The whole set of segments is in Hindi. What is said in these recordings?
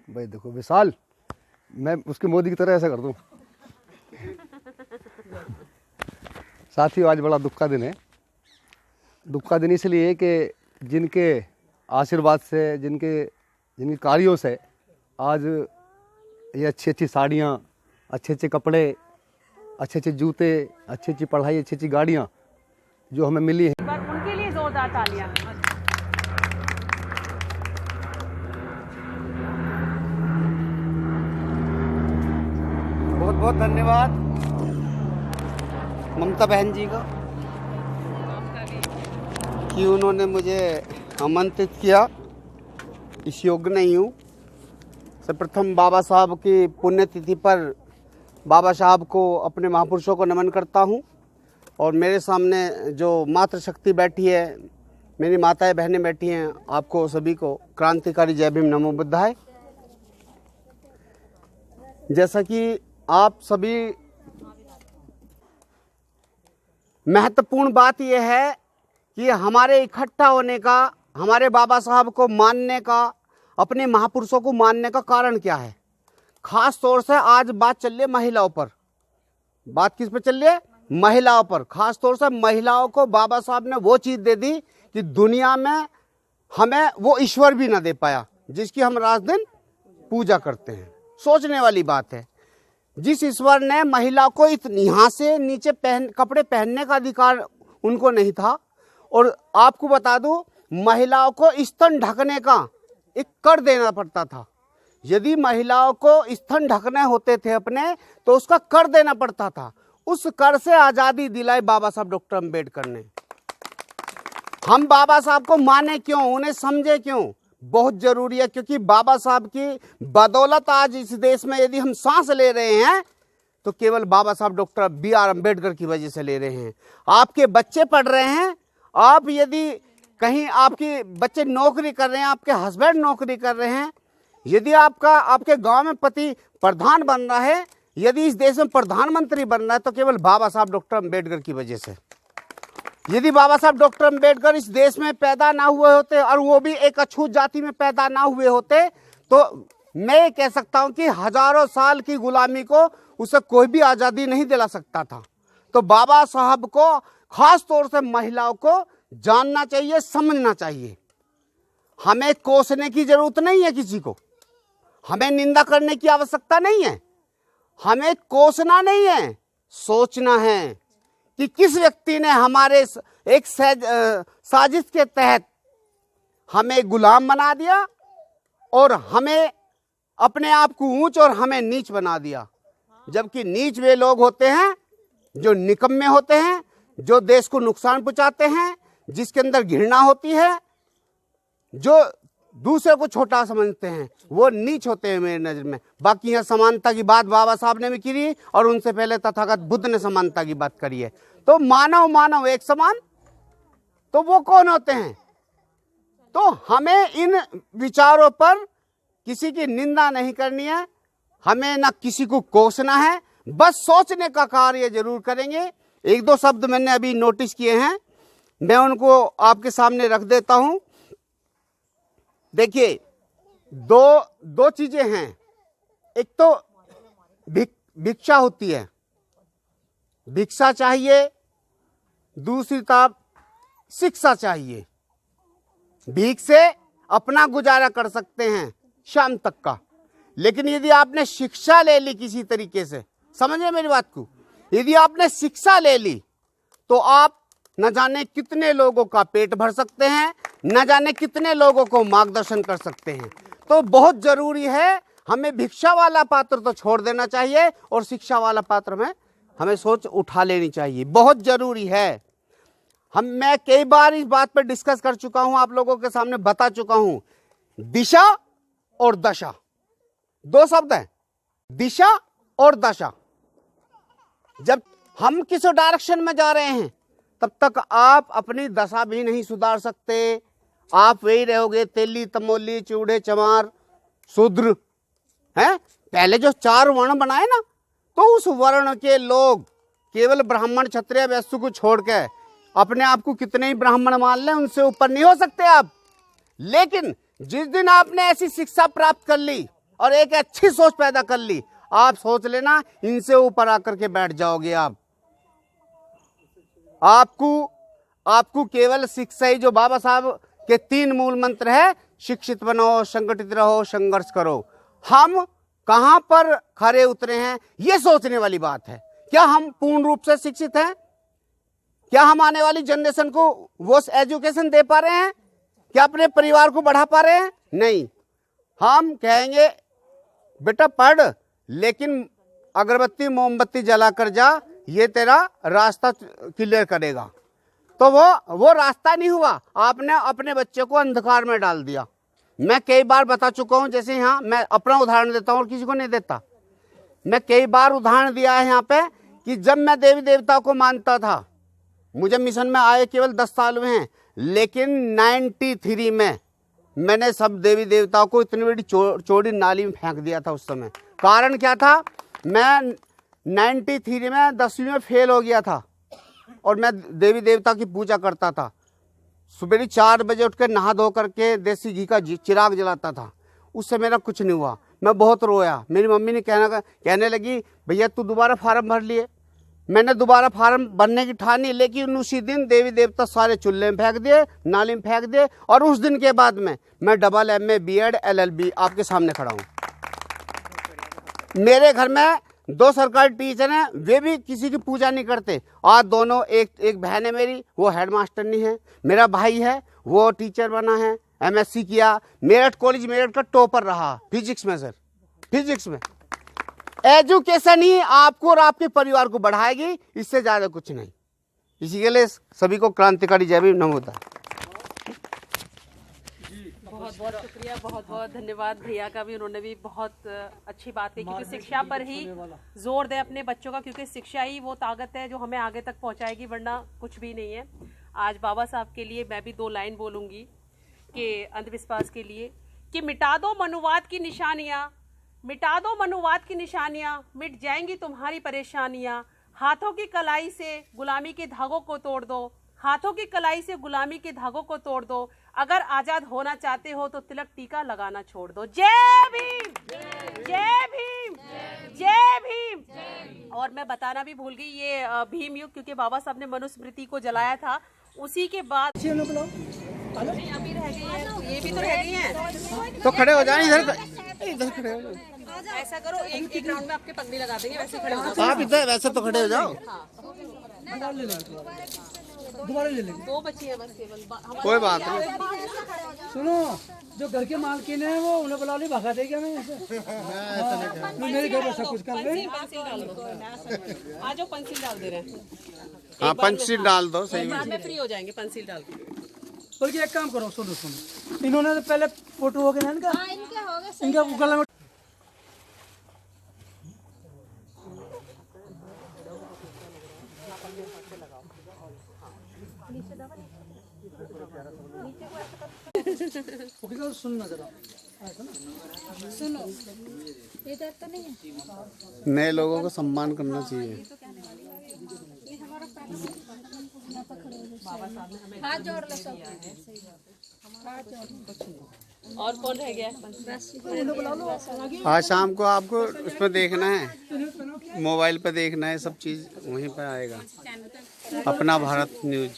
भाई देखो विशाल, मैं उसके मोदी की तरह ऐसा कर दूं। साथियों, आज बड़ा दुख का दिन है। दुख का दिन इसलिए कि जिनके आशीर्वाद से, जिनके कार्यों से आज ये अच्छी अच्छी साड़ियाँ, अच्छे अच्छे कपड़े, अच्छे अच्छे जूते, अच्छी अच्छी पढ़ाई, अच्छी अच्छी गाड़ियाँ जो हमें मिली हैं। पर उनके लिए जोरदार तालियां। बहुत बहुत धन्यवाद ममता बहन जी का कि उन्होंने मुझे आमंत्रित किया। इस योग्य नहीं हूँ। सर्वप्रथम बाबा साहब की पुण्यतिथि पर बाबा साहब को, अपने महापुरुषों को नमन करता हूँ। और मेरे सामने जो मातृशक्ति बैठी है, मेरी माताएं बहनें बैठी हैं, आपको सभी को क्रांतिकारी जय भीम नमो बुद्धाय। जैसा कि आप सभी, महत्वपूर्ण बात यह है कि हमारे इकट्ठा होने का, हमारे बाबा साहब को मानने का, अपने महापुरुषों को मानने का कारण क्या है। खास तौर से आज बात चल रही है महिलाओं पर। बात किस पे चल रही है? महिलाओं पर। खास तौर से महिलाओं को बाबा साहब ने वो चीज़ दे दी कि दुनिया में हमें वो ईश्वर भी ना दे पाया जिसकी हम रात दिन पूजा करते हैं। सोचने वाली बात है। जिस ईश्वर ने महिला को यहाँ से नीचे कपड़े पहनने का अधिकार उनको नहीं था। और आपको बता दूं, महिलाओं को स्तन ढकने का एक कर देना पड़ता था। यदि महिलाओं को स्तन ढकने होते थे अपने, तो उसका कर देना पड़ता था। उस कर से आज़ादी दिलाई बाबा साहब डॉक्टर अम्बेडकर ने। हम बाबा साहब को माने क्यों, उन्हें समझे क्यों, बहुत जरूरी है। क्योंकि बाबा साहब की बदौलत आज इस देश में यदि हम सांस ले रहे हैं तो केवल बाबा साहब डॉक्टर BR अम्बेडकर की वजह से ले रहे हैं। आपके बच्चे पढ़ रहे हैं, आप यदि कहीं आपके बच्चे नौकरी कर रहे हैं, आपके हस्बैंड नौकरी कर रहे हैं, यदि आपके गांव में पति प्रधान बन रहा है, यदि इस देश में प्रधानमंत्री बन रहा है, तो केवल बाबा साहब डॉक्टर अम्बेडकर की वजह से। यदि बाबा साहब डॉक्टर अम्बेडकर इस देश में पैदा ना हुए होते, और वो भी एक अछूत जाति में पैदा ना हुए होते, तो मैं ये कह सकता हूं कि हजारों साल की गुलामी को उसे कोई भी आज़ादी नहीं दिला सकता था। तो बाबा साहब को, खास तौर से महिलाओं को जानना चाहिए, समझना चाहिए। हमें कोसने की जरूरत नहीं है किसी को, हमें निंदा करने की आवश्यकता नहीं है, हमें कोसना नहीं है, सोचना है कि किस व्यक्ति ने हमारे एक साजिश के तहत हमें गुलाम बना दिया और हमें अपने आप को ऊंच और हमें नीच बना दिया। जबकि नीच वे लोग होते हैं जो निकम्मे होते हैं, जो देश को नुकसान पहुंचाते हैं, जिसके अंदर घृणा होती है, जो दूसरे को छोटा समझते हैं, वो नीच होते हैं मेरी नज़र में। बाकी यहाँ समानता की बात बाबा साहब ने भी की और उनसे पहले तथागत बुद्ध ने समानता की बात करी है। तो मानव एक समान, तो वो कौन होते हैं? तो हमें इन विचारों पर किसी की निंदा नहीं करनी है, हमें ना किसी को कोसना है, बस सोचने का कार्य जरूर करेंगे। एक दो शब्द मैंने अभी नोटिस किए हैं, मैं उनको आपके सामने रख देता हूं। देखिए, दो चीजें हैं। एक तो भिक्षा होती है, भिक्षा चाहिए, दूसरी तरफ शिक्षा चाहिए। भीख से अपना गुजारा कर सकते हैं शाम तक का, लेकिन यदि आपने शिक्षा ले ली किसी तरीके से, समझे मेरी बात को, यदि आपने शिक्षा ले ली तो आप न जाने कितने लोगों का पेट भर सकते हैं, न जाने कितने लोगों को मार्गदर्शन कर सकते हैं। तो बहुत जरूरी है, हमें भिक्षा वाला पात्र तो छोड़ देना चाहिए और शिक्षा वाला पात्र में हमें सोच उठा लेनी चाहिए, बहुत जरूरी है। मैं कई बार इस बात पर डिस्कस कर चुका हूं, आप लोगों के सामने बता चुका हूं। दिशा और दशा, दो शब्द हैं, दिशा और दशा। जब हम किस डायरेक्शन में जा रहे हैं, तब तक आप अपनी दशा भी नहीं सुधार सकते। आप वही रहोगे, तेली तमोली चूड़े चमार शूद्र हैं। पहले जो 4 वर्ण बनाए ना, तो उस वर्ण के लोग केवल ब्राह्मण क्षत्रिय वैश्य को छोड़ के अपने आप को कितने ही ब्राह्मण मान लें, उनसे ऊपर नहीं हो सकते आप। लेकिन जिस दिन आपने ऐसी शिक्षा प्राप्त कर ली, और एक अच्छी सोच पैदा कर ली, आप सोच लेना इनसे ऊपर आकर के बैठ जाओगे आप। आपको केवल शिक्षा ही, जो बाबा साहब के 3 मूल मंत्र है, शिक्षित बनो, संगठित रहो, संघर्ष करो, हम कहां पर खरे उतरे हैं ये सोचने वाली बात है। क्या हम पूर्ण रूप से शिक्षित हैं? क्या हम आने वाली जनरेशन को वो एजुकेशन दे पा रहे हैं? क्या अपने परिवार को बढ़ा पा रहे हैं? नहीं। हम कहेंगे बेटा पढ़, लेकिन अगरबत्ती मोमबत्ती जला कर जा, ये तेरा रास्ता क्लियर करेगा। तो वो रास्ता नहीं हुआ, आपने अपने बच्चे को अंधकार में डाल दिया। मैं कई बार बता चुका हूं, जैसे यहाँ मैं अपना उदाहरण देता हूं और किसी को नहीं देता। मैं कई बार उदाहरण दिया है यहाँ पे कि जब मैं देवी देवता को मानता था, मुझे मिशन में आए केवल 10 साल हुए हैं, लेकिन 93 में मैंने सब देवी देवताओं को इतनी बड़ी चौड़ी नाली में फेंक दिया था। उस समय कारण क्या था? मैं 93 में 10वीं में फेल हो गया था और मैं देवी देवता की पूजा करता था। सुबह 4 बजे उठ कर नहा धो करके देसी घी का चिराग जलाता था। उससे मेरा कुछ नहीं हुआ, मैं बहुत रोया। मेरी मम्मी ने कहने लगी भैया तू दोबारा फार्म भर लिए। मैंने दोबारा फार्म भरने की ठानी, लेकिन उसी दिन देवी देवता सारे चूल्हे में फेंक दिए, नाली में फेंक दिए। और उस दिन के बाद में मैं डबल MA BEd LLB आपके सामने खड़ा हूँ। मेरे घर में 2 सरकारी टीचर हैं, वे भी किसी की पूजा नहीं करते। आज दोनों, एक बहन है मेरी, वो हेडमास्टर नहीं है। मेरा भाई है, वो टीचर बना है, MSc किया, मेरठ कॉलेज मेरठ का टॉपर रहा फिजिक्स में। सर फिजिक्स में एजुकेशन ही आपको और आपके परिवार को बढ़ाएगी, इससे ज्यादा कुछ नहीं। इसी के लिए सभी को क्रांतिकारी जय भीम, नमो बुद्धाय। बहुत बहुत शुक्रिया, बहुत बहुत धन्यवाद भैया का भी। उन्होंने भी बहुत अच्छी बात कही, क्योंकि शिक्षा पर ही जोर दें अपने बच्चों का, क्योंकि शिक्षा ही वो ताकत है जो हमें आगे तक पहुंचाएगी, वरना कुछ भी नहीं है। आज बाबा साहब के लिए मैं भी 2 लाइन बोलूंगी कि अंधविश्वास के लिए, कि मिटा दो मनुवाद की निशानियाँ, मिटा दो मनुवाद की निशानियाँ, मिट जाएंगी तुम्हारी परेशानियाँ। हाथों की कलाई से गुलामी के धागों को तोड़ दो, हाथों की कलाई से गुलामी के धागों को तोड़ दो। अगर आजाद होना चाहते हो तो तिलक टीका लगाना छोड़ दो। जय भीम, जय भीम, जय भीम। और मैं बताना भी भूल गई, ये भीम युग, क्योंकि बाबा साहब ने मनुस्मृति को जलाया था, उसी के बाद अभी रह गई है, ये भी तो रह गई है। तो खड़े हो जाए, इधर खड़े हो जाओ। ऐसा करो, एक राउंड में आपके पगड़ी लगा देंगे, वैसे खड़े हो जाओ। आप इधर वैसे तो खड़े हो जाओ। दोबारा ले लेंगे। 2 बच्ची है बस केवल। कोई बात नहीं। सुनो, जो घर के मालकिन है वो उन्हें बुला ली, भगा देगी हमें ऐसे। मेरे घर में सब कुछ कर ले। पेंसिल डाल दो, आ जाओ, पेंसिल डाल दे रहे हैं। हाँ पेंसिल डाल दो, सही बाद में फ्री हो जाएंगे पेंसिल डाल के। बल्कि एक काम करो, सुनो सुनो, इन्होंने तो पहले फोटो हो गया इनका, इनका गला में सुनना जरा, सुनो इधर तो नहीं है। नए लोगों को सम्मान करना चाहिए। हाथ जोड़ लो सब। और कौन रह गया? आज शाम को आपको उसमें देखना है, मोबाइल पे देखना है, सब चीज वहीं पे आएगा। अपना भारत न्यूज,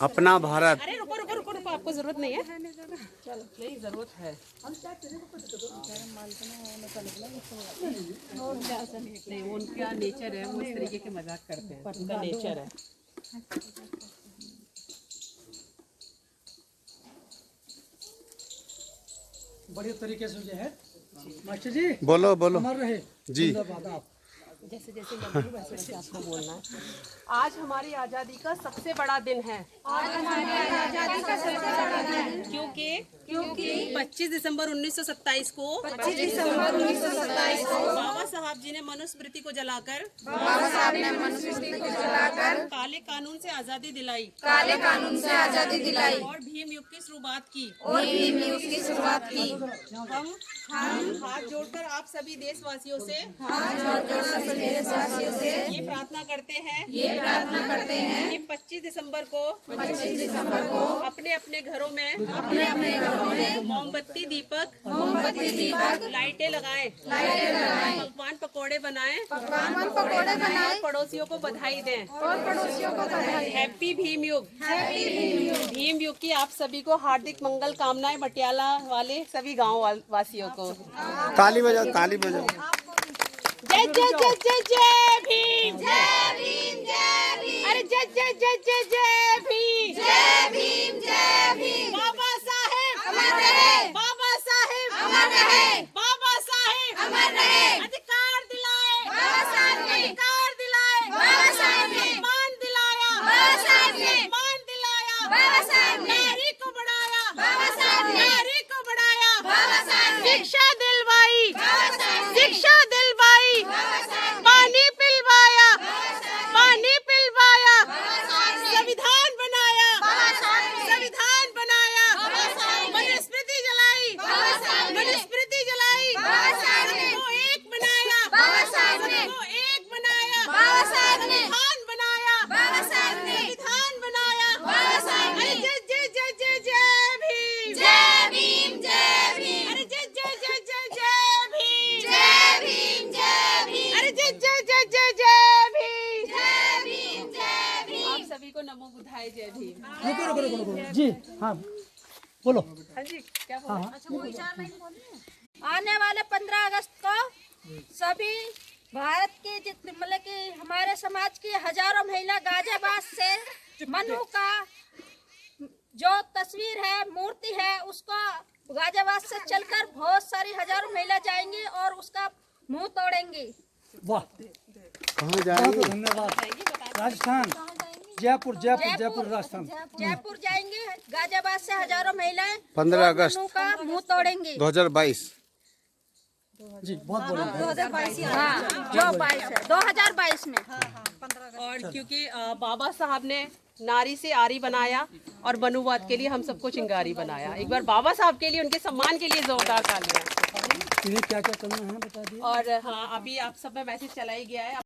अपना भारत। अरे रुको रुको रुको रुको, आपको जरूरत नहीं है? चलो नहीं, जरूरत है। नहीं, वो उनका नेचर है, वो इस तरीके के मजाक करते हैं, उनका नेचर है। बढ़िया तरीके से जो है मास्टर जी बोलो बोलो अमर रहे जी। जैसे जैसे लगी वैसे वैसे आपको बोलना है। आज हमारी आज़ादी का सबसे बड़ा दिन है। आज हमारी आजादी का सबसे बड़ा दिन है। क्योंकि 25 दिसंबर 1927 को 25 दिसंबर 1927 को बाबा साहब जी ने मनुस्मृति को जलाकर बाबा साहब ने मनुस्मृति को जलाकर काले कानून से आज़ादी दिलाई, काले कानून से आजादी दिलाई और भीम युग की शुरुआत की। और भीम युग की शुरुआत की। हम हाथ जोड़कर आप सभी देशवासियों से देशवासियों से ये प्रार्थना करते हैं कि 25 दिसंबर को अपने अपने घरों मोमबत्ती दीपक लाइटें लगाए पकवान पकोड़े बनाए और पड़ोसियों को बधाई दें। हैप्पी भीम युग। भीम युग की आप सभी को हार्दिक मंगल कामनाएं, मटियाला वाले सभी गांव वासियों को। ताली बजाओ, ताली बजाओ। जय जय जय जय जय भीम। जय भीम जय भीम। अरे जय जय जय जय जय भीम। जय भीम जय भीम। बाबा साहेब अमर रहे। बाबा साहेब अमर रहे। बाबा साहेब अमर रहे। अधिकार दिलाए बाबा साहेब ने। अधिकार दिलाए बाबा साहेब ने। मान दिलाया बाबा साहेब ने। मान दिलाया बाबा साहेब ने। नारी को बढ़ाया बाबा साहेब ने। नारी को बढ़ाया बाबा साहेब ने। शिक्षा दिलवाई बाबा साहेब ने। शिक्षा दिलवाई पानी पिलवाया पानी पिलवाया संविधान बनाया संविधान बनाया मनुस्मृति जलाई मनुस्मृति जलाई सबको एक बनाया सबको एक बनाया संविधान बनाया संविधान बनाया। अरे जय जय जय जय जय भीम। जय भीम जय भीम। अरे जय जय जय जय जय भीम। जय भीम जय भीम। अरे जय जय जय जय जय भीम। जय भीम जय भीम। आप सभी को नमो बुद्धाय जय भीम। रुको जी, हाँ बोलो। हाँ जी, क्या बोल आने वाले 15 अगस्त को सभी भारत की मतलब कि हमारे समाज की हजारों महिला गाजियाबाद से मनु का जो तस्वीर है, मूर्ति है, उसको गाजियाबाद से चलकर बहुत सारी हजारों महिला जाएंगी और उसका मुंह तोड़ेंगी। वाह, कहाँ जाएंगे? धन्यवाद। राजस्थान, जयपुर जयपुर जयपुर राजस्थान। जयपुर जाएंगे, गाजियाबाद से हजारों महिलाएं 15 अगस्त मनु का मुंह तोड़ेंगी। 2022। जी बहुत बढ़िया। हाँ, जो 2022 में। और क्योंकि बाबा साहब ने नारी से आरी बनाया और मनुवाद के लिए हम सबको चिंगारी बनाया। एक बार बाबा साहब के लिए, उनके सम्मान के लिए जोरदार तालियां। इन्हें क्या क्या करना है बता दिए। और हाँ, अभी आप सब में मैसेज चला ही गया है।